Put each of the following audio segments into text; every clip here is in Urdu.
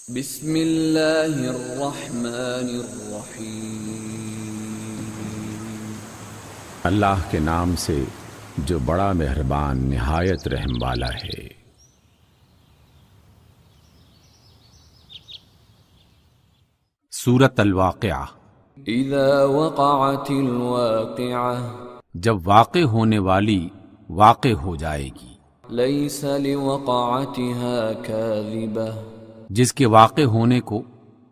بسم اللہ الرحمن الرحیم۔ اللہ کے نام سے جو بڑا مہربان نہایت رحم والا ہے۔ سورۃ الواقعہ۔ اذا وقعت الواقعہ، جب واقع ہونے والی واقع ہو جائے گی، لیس لوقعتها کاذبہ، جس کے واقع ہونے کو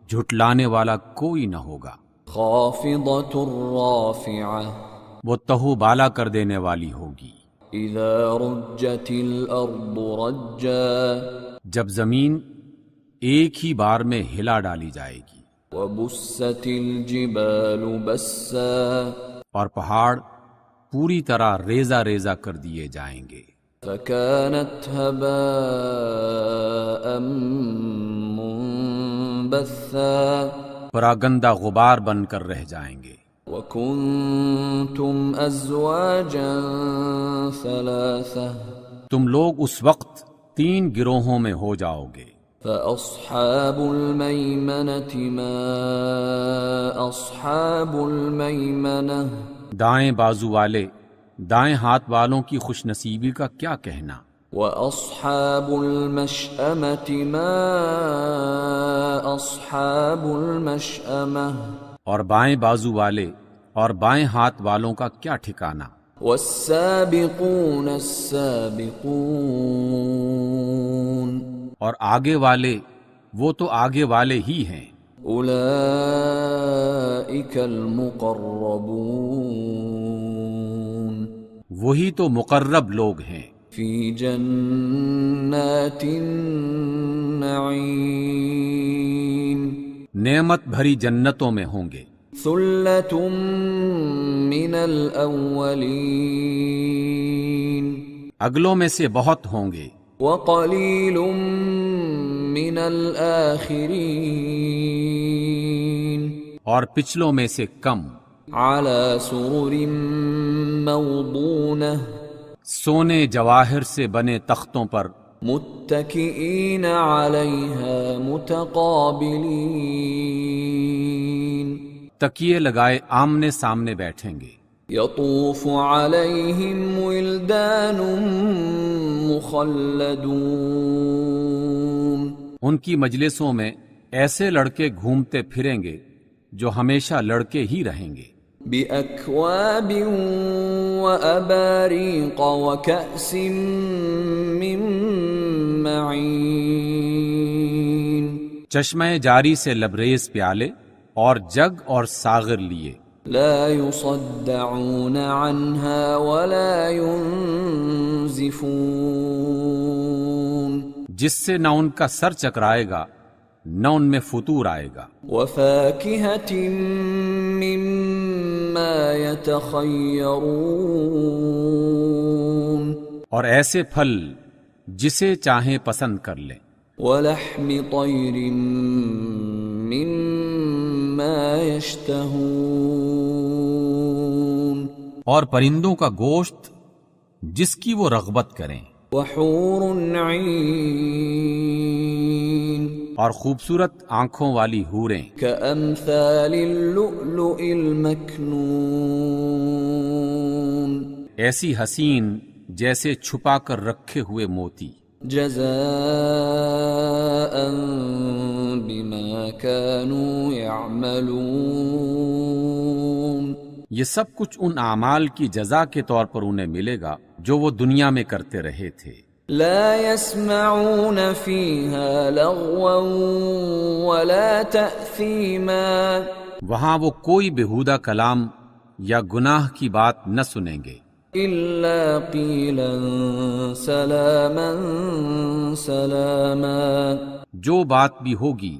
جھٹلانے والا کوئی نہ ہوگا۔ خافضۃ رافعہ، وہ تہو بالا کر دینے والی ہوگی۔ اذا رجت الارض رجا، جب زمین ایک ہی بار میں ہلا ڈالی جائے گی، وبست الجبال بسا، اور پہاڑ پوری طرح ریزہ ریزہ کر دیے جائیں گے، فكانت هباء منبثا، پراگندہ غبار بن کر رہ جائیں گے۔ وكنتم ازواجا ثلاثة، تم لوگ اس وقت 3 گروہوں میں ہو جاؤ گے۔ فأصحاب الميمنة ما أصحاب الميمنة، دائیں بازو والے دائیں ہاتھ والوں کی خوش نصیبی کا کیا کہنا، وأصحاب المشأمة ما أصحاب المشأمة، اور بائیں بازو والے اور بائیں ہاتھ والوں کا کیا ٹھکانہ۔ والسابقون السابقون، اور آگے والے وہ تو آگے والے ہی ہیں، اولئک المقربون، وہی تو مقرب لوگ ہیں، فی جنات النعیم، نعمت بھری جنتوں میں ہوں گے۔ ثلۃ من الاولین، اگلوں میں سے بہت ہوں گے، وقلیل من الآخرین، اور پچھلوں میں سے کم، علی سرر موضونہ، سونے جواہر سے بنے تختوں پر، متکئین علیہا متقابلین، تکیے لگائے آمنے سامنے بیٹھیں گے۔ یطوف علیہم ولدان مخلدون، ان کی مجلسوں میں ایسے لڑکے گھومتے پھریں گے جو ہمیشہ لڑکے ہی رہیں گے، بأکواب وأباریق وکأس من معین، چشمہ جاری سے لبریز پیالے اور جگ اور ساغر لیے، لا يصدعون عنها ولا ينزفون، جس سے نہ ان کا سر چکرائے گا نہ ان میں فطور آئے گا، وفاكهة مما يتخيرون، اور ایسے پھل جسے چاہیں پسند کر لیں، ولحم طير مما يشتهون، اور پرندوں کا گوشت جس کی وہ رغبت کریں، وحور عين، اور خوبصورت آنکھوں والی حوریں، كأمثال اللؤلؤ المكنون، ایسی حسین جیسے چھپا کر رکھے ہوئے موتی، جزاء بما كانوا يعملون، یہ سب کچھ ان اعمال کی جزا کے طور پر انہیں ملے گا جو وہ دنیا میں کرتے رہے تھے۔ لا يسمعون فيها لغوا ولا تأثيما، وہاں وہ کوئی بےہودہ کلام یا گناہ کی بات نہ سنیں گے، إلا قيلا سلاما سلاما، جو بات بھی ہوگی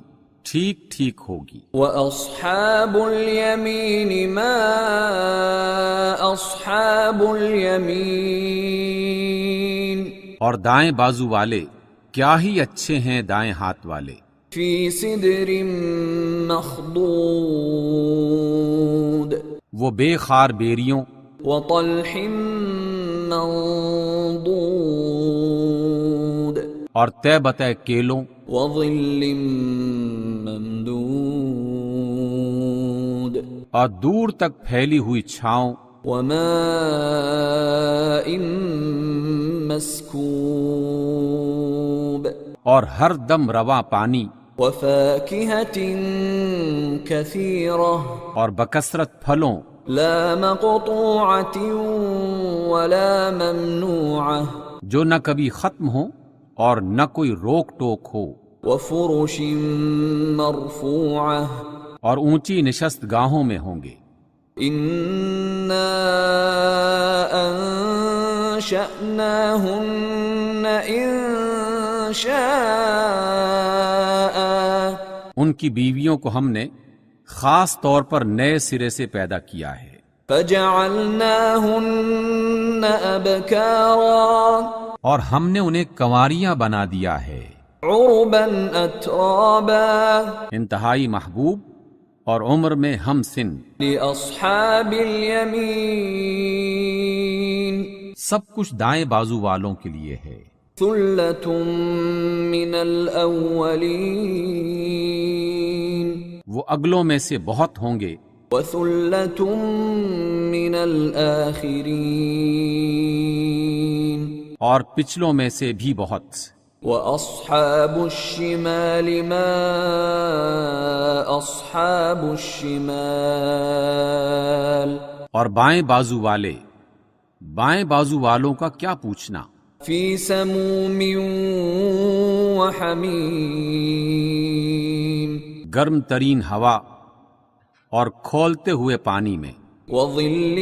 ٹھیک ٹھیک ہوگی۔ وأصحاب اليمين ما أصحاب اليمين، اور دائیں بازو والے کیا ہی اچھے ہیں دائیں ہاتھ والے، في سدر مخضود، وہ بے خار بیریوں وطلح منضود، اور طے بتہ کیلوں وظل ممدود اور دور تک پھیلی ہوئی چھاؤں وماء مسكوب اور ہر دم رواں پانی وفاكهة كثيرة اور بکثرت پھلوں لا مقطوعة ولا ممنوعة جو نہ کبھی ختم ہو اور نہ کوئی روک ٹوک ہو وفرش مرفوعة اور اونچی نشست گاہوں میں ہوں گے إنا أنشأناهن إنشاء ان کی بیویوں کو ہم نے خاص طور پر نئے سرے سے پیدا کیا ہے فجعلناهن أبكارا اور ہم نے انہیں کنواریاں بنا دیا ہے عربا أترابا انتہائی محبوب اور عمر میں ہم سن لأصحاب اليمين سب کچھ دائیں بازو والوں کے لیے ہے ثلة من الأولين وہ اگلوں میں سے بہت ہوں گے وثلة من الآخرين اور پچھلوں میں سے بھی بہت وأصحاب الشمال ما أصحاب الشمال اور بائیں بازو والے بائیں بازو والوں کا کیا پوچھنا في سموم وحميم گرم ترین ہوا اور کھولتے ہوئے پانی میں وظل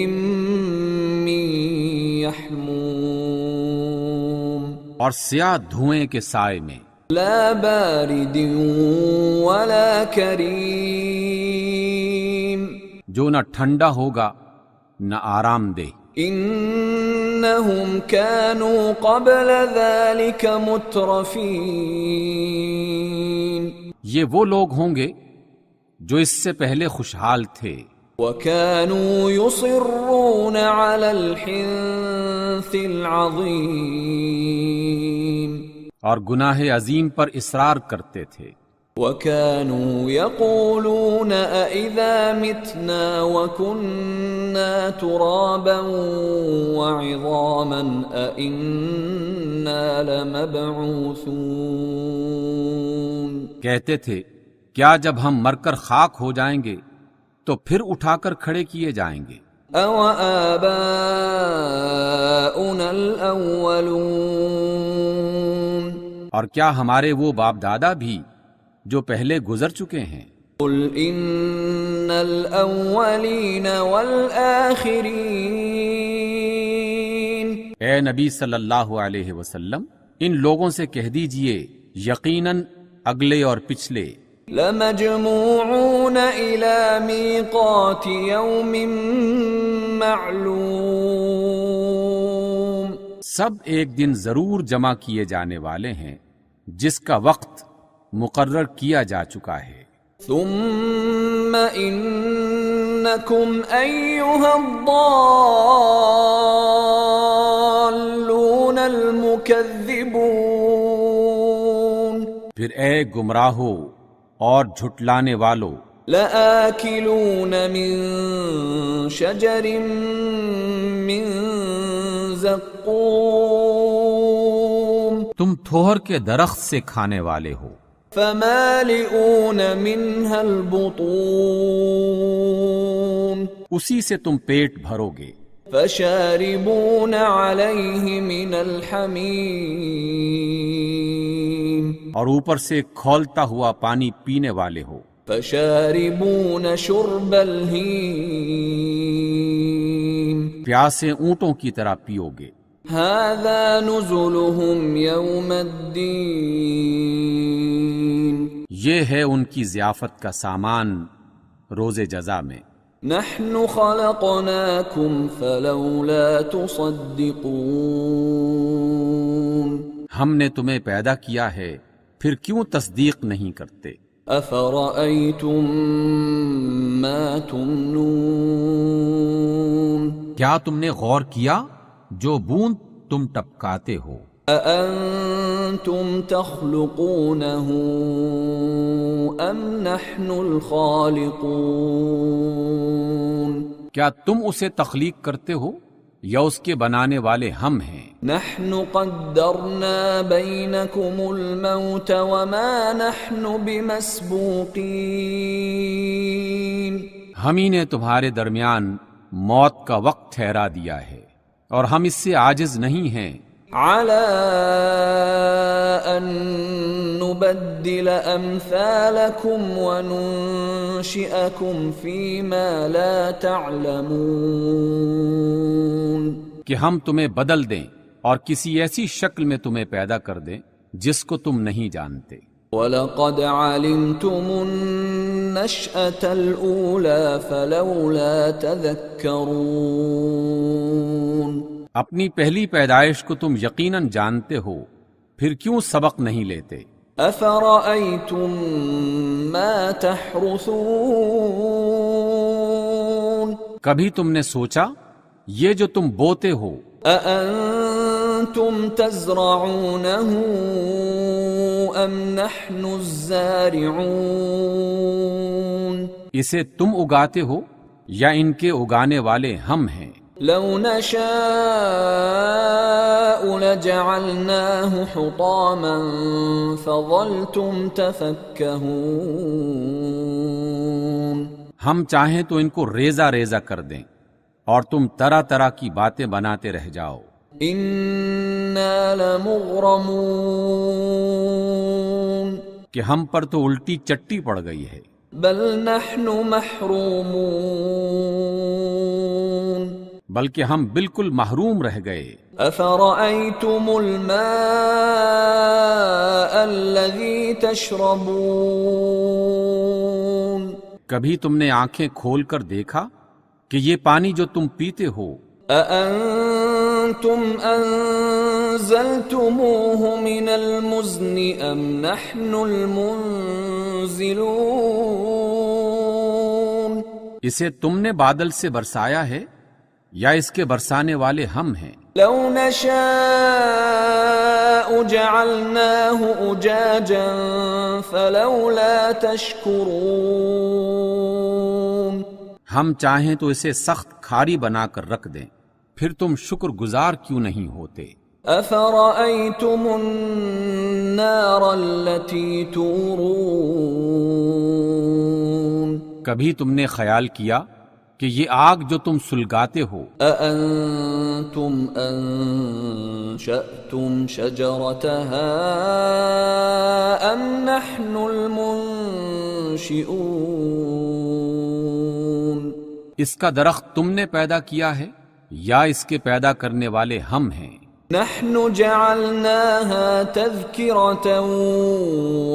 من يحموم اور سیاہ دھوئیں کے سائے میں لا بارد ولا کریم جو نہ ٹھنڈا ہوگا نہ آرام دہ انہم كانوا قبل ذلك مترفین یہ وہ لوگ ہوں گے جو اس سے پہلے خوشحال تھے وكانوا يصرون على الحنث العظيم اور گناہ عظیم پر اصرار کرتے تھے وكانوا يقولون أإذا متنا وكنا ترابا وعظاما أإنا لمبعوثون کہتے تھے کیا جب ہم مر کر خاک ہو جائیں گے تو پھر اٹھا کر کھڑے کیے جائیں گے أَوَآبَاؤُنَا الْأَوَّلُونَ اور کیا ہمارے وہ باپ دادا بھی جو پہلے گزر چکے ہیں قُلْ إِنَّ الْأَوَّلِينَ وَالْآخِرِينَ اے نبی صلی اللہ علیہ وسلم ان لوگوں سے کہہ دیجئے یقیناً اگلے اور پچھلے لَمَجْمُوعُونَ إِلَى مِيقَاتِ يَوْمٍ مَّعْلُومٍ سب ایک دن ضرور جمع کیے جانے والے ہیں جس کا وقت مقرر کیا جا چکا ہے ثُمَّ إِنَّكُمْ أَيُّهَا الضَّالُّونَ الْمُكَذِّبُونَ پھر اے گمراہو اور جھٹلانے والو لَآكِلُونَ مِن شَجَرٍ مِّن زَقُّومٍ تم تھوہر کے درخت سے کھانے والے ہو فَمَالِئُونَ مِنْهَا الْبُطُونَ اسی سے تم پیٹ بھرو گے فَشَارِبُونَ عَلَيْهِ مِنَ الْحَمِيمِ اور اوپر سے کھولتا ہوا پانی پینے والے ہو فَشَارِبُونَ شُرْبَ الْهِيمِ پیاسے اونٹوں کی طرح پیو گے هَذَا نُزُلُهُمْ يَوْمَ الدِّينِ یہ ہے ان کی ضیافت کا سامان روز جزا میں نَحْنُ خَلَقْنَاكُمْ فَلَوْلَا تُصَدِّقُونَ ہم نے تمہیں پیدا کیا ہے پھر کیوں تصدیق نہیں کرتے أَفَرَأَيْتُم مَّا تُمْنُونَ کیا تم نے غور کیا جو بوند تم ٹپکاتے ہو أأنتم تخلقونه أم نحن الخالقون؟ کیا تم اسے تخلیق کرتے ہو یا اس کے بنانے والے ہم ہیں؟ نحن قدرنا بينكم الموت وما نحن بمسبوقين. ہم ہی نے تمہارے درمیان موت کا وقت ٹھہرا دیا ہے اور ہم اس سے عاجز نہیں ہیں على أن نبدل أمثالكم وننشئكم فيما لا تعلمون. کہ ہم تمہیں بدل دیں اور کسی ایسی شکل میں تمہیں پیدا کر دیں جس کو تم نہیں جانتے. وَلَقَدْ عَلِمْتُمُ النَّشْأَةَ الْأُولَى فَلَوْلَا تَذَكَّرُونَ. اپنی پہلی پیدائش کو تم یقیناً جانتے ہو، پھر کیوں سبق نہیں لیتے؟ أَفَرَأَيْتُم مَّا تَحْرُثُونَ. کبھی تم نے سوچا یہ جو تم بوتے ہو، أَأَنتُمْ تَزْرَعُونَهُ أَمْ نَحْنُ الزَّارِعُونَ. اسے تم اگاتے ہو یا ان کے اگانے والے ہم ہیں؟ لو نشاء لجعلناه حطاما فظلتم تفكهون. ہم چاہیں تو ان کو ریزہ ریزہ کر دیں اور تم طرح طرح کی باتیں بناتے رہ جاؤ. انا لمغرمون. کہ ہم پر تو الٹی چٹی پڑ گئی ہے. بل نحن محرومون. بلکہ ہم بالکل محروم رہ گئے. افرأيتم الماء الذي تشربون. کبھی تم نے آنکھیں کھول کر دیکھا کہ یہ پانی جو تم پیتے ہو، أأنتم أنزلتموه من المزن أم نحن المنزلون. اسے تم نے بادل سے برسایا ہے یا اس کے برسانے والے ہم ہیں؟ لو نشاء جعلناه أجاجا فلولا تشكرون. ہم چاہیں تو اسے سخت کھاری بنا کر رکھ دیں، پھر تم شکر گزار کیوں نہیں ہوتے؟ أفرأيتم النار التي تورون. کبھی تم نے خیال کیا کہ یہ آگ جو تم سلگاتے ہو، أأنتم أنشأتم شجرتها أم نحن المنشئون. اس کا درخت تم نے پیدا کیا ہے یا اس کے پیدا کرنے والے ہم ہیں؟ نحن جعلناها تذكرة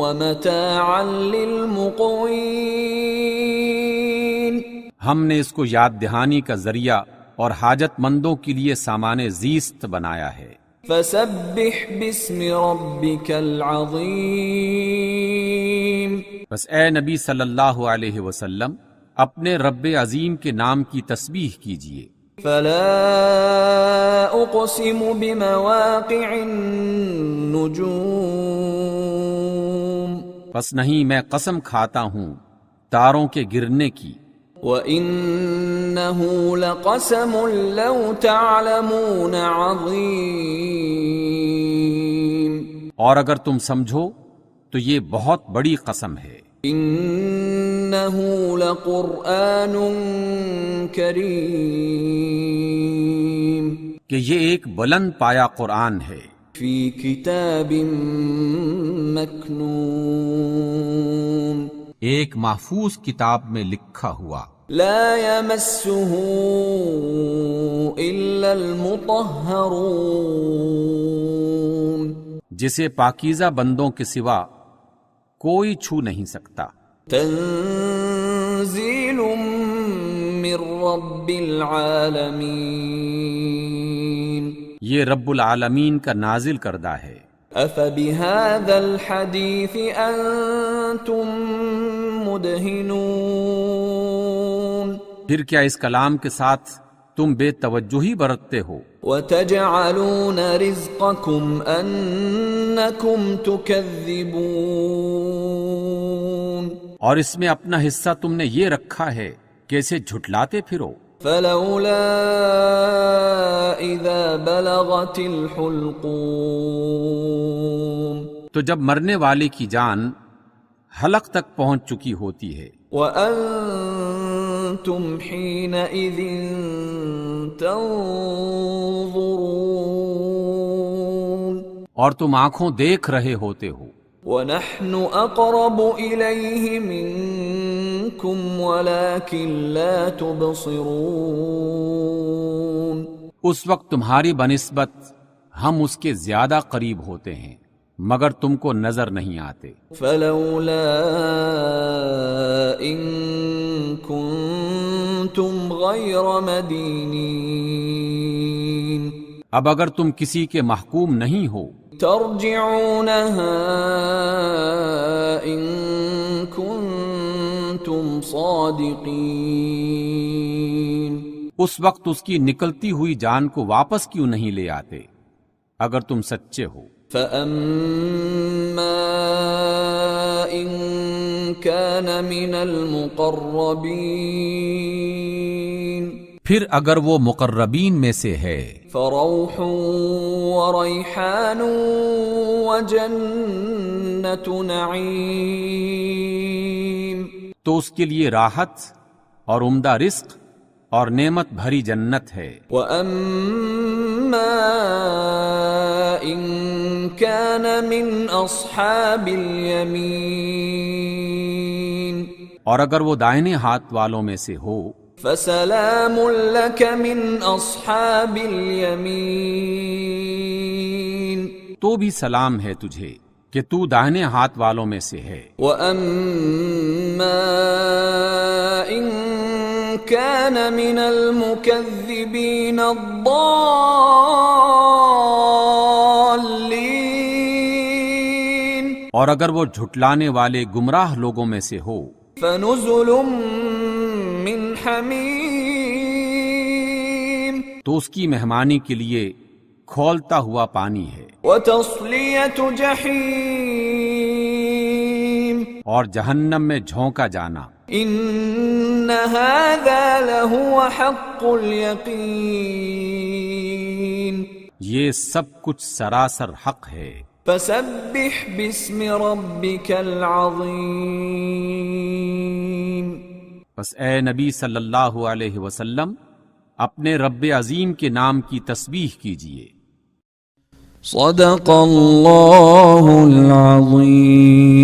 ومتاعا للمقوين. ہم نے اس کو یاد دہانی کا ذریعہ اور حاجت مندوں کے لیے سامان زیست بنایا ہے. فسبح باسم ربك العظيم. بس اے نبی صلی اللہ علیہ وسلم اپنے رب عظیم کے نام کی تسبیح کیجئے. فلا اقسم بمواقع النجوم. پس نہیں میں قسم کھاتا ہوں تاروں کے گرنے کی. وَإِنَّهُ لَقَسَمٌ لَوْ تَعْلَمُونَ عَظِيمٌ. اور اگر تم سمجھو تو یہ بہت بڑی قسم ہے. إِنَّهُ لَقُرْآنٌ كَرِيمٌ. کہ یہ ایک بلند پایا قرآن ہے. فِي كِتَابٍ مَكْنُونٍ. ایک محفوظ کتاب میں لکھا ہوا. لا يمسه إلا المطهرون. جسے پاکیزہ بندوں کے سوا کوئی چھو نہیں سکتا. تنزیل من رب العالمین. یہ رب العالمین کا نازل کردہ ہے. افبهذا الحديث انتم مدهنون. پھر کیا اس کلام کے ساتھ تم بے توجہی برتتے ہو، وَتَجْعَلُونَ رِزْقَكُمْ أَنَّكُمْ تُكَذِّبُونَ اور اس میں اپنا حصہ تم نے یہ رکھا ہے کہ اسے جھٹلاتے پھرو۔ فَلَوْلَا إِذَا بَلَغَتِ الْحُلْقُومَ تو جب مرنے والے کی جان حلق تک پہنچ چکی ہوتی ہے، وَأَنْتُمْ حِينَئِذٍ تَنْظُرُونَ اور تم آنکھوں دیکھ رہے ہوتے ہو، وَنَحْنُ أَقْرَبُ إِلَيْهِ مِنْكُمْ وَلَكِنْ لَا تُبْصِرُونَ اس وقت تمہاری بنسبت ہم اس کے زیادہ قریب ہوتے ہیں مگر تم کو نظر نہیں آتے۔ فَلَوْلَا إِن كُنتُمْ غَيْرَ مَدِينِينَ اب اگر تم کسی کے محکوم نہیں ہو ترجعونها إن كنتم صادقين اس وقت اس کی نکلتی ہوئی جان کو واپس کیوں نہیں لے آتے اگر تم سچے ہو۔ فَأَمَّا إِن كَانَ مِنَ الْمُقَرَّبِينَ پھر اگر وہ مقربین میں سے ہے فَرَوْحٌ وَرَيْحَانٌ وَجَنَّةُ نَعِيمٍ تو اس کے لیے راحت اور عمدہ رزق اور نعمت بھری جنت ہے۔ وَأَمَّا إِن كَانَ مِنْ أَصْحَابِ الْيَمِينِ اور اگر وہ دائنے ہاتھ والوں میں سے ہو فَسَلَامٌ لَكَ مِنْ أَصْحَابِ الْيَمِينِ تو بھی سلام ہے تجھے کہ تو دائنے ہاتھ والوں میں سے ہے۔ وَأَمَّا إِن كَانَ مِنَ الْمُكَذِّبِينَ الضَّالِّينَ اور اگر وہ جھٹلانے والے گمراہ لوگوں میں سے ہو فَنُزُلٌ مِّنْ حَمِيمٍ تو اس کی مہمانی کے لیے کھولتا ہوا پانی ہے، وَتَصْلِيَةُ جَحِيمٍ اور جہنم میں جھونکا جانا۔ إِنَّ هَذَا لَهُوَ حَقُّ الْيَقِينِ یہ سب کچھ سراسر حق ہے۔ فَسَبِّحْ بِاسْمِ رَبِّكَ الْعَظِيمِ بس اے نبی صلی اللہ علیہ وسلم اپنے رب عظیم کے نام کی تسبیح کیجئے۔ صدق اللہ العظیم۔